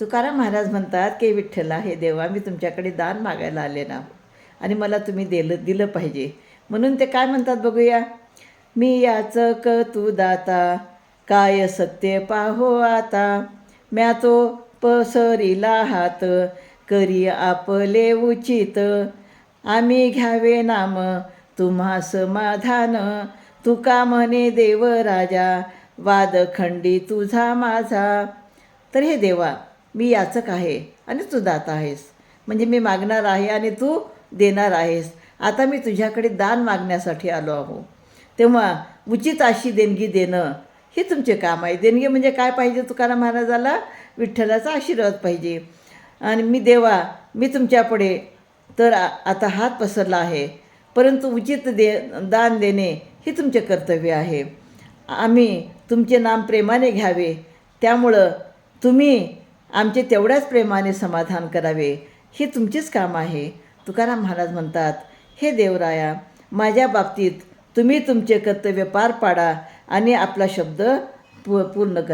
तुकाराम महाराज म्हणतात की विठ्ठला हे देवा, मी तुमच्याकडे दान मागायला आले ना, आणि मला तुम्ही दिलं पाहिजे. म्हणून ते काय म्हणतात बघूया. मी याचक तू दाता, काय सत्य पाहो आता. म्या तो पसरिला हात, करी आपले उचित. आम्ही घ्यावे नाम तुम्हा समाधान. तुका म्हणे देव राजा, वादखंडी तुझा माझा. तर हे देवा, मी याचक आहे आणि तू दाता आहेस. म्हणजे मी मागणार आहे आणि तू देणार आहेस. आता मी तुझ्याकडे दान मागण्यासाठी आलो आहो. तेव्हा उचित अशी देणगी देणं हे तुमचे काम आहे. देणगी म्हणजे काय पाहिजे तुकाराम महाराजाला? विठ्ठलाचा आशीर्वाद पाहिजे. आणि मी देवा, मी तुमच्यापुढे तर आता हात पसरला आहे, परंतु उचित दान देणे हे तुमचे कर्तव्य आहे. आम्ही तुमचे नाम प्रेमाने घ्यावे, त्यामुळं तुम्ही आमचे तेवढ्याच प्रेमाने समाधान करावे, हे तुमचेच काम आहे. तुकाराम महाराज म्हणतात, हे देवराया, माझ्या बाबतीत तुम्ही तुमचे कर्तव्य पार पाडा आणि आपला शब्द पूर्ण करा.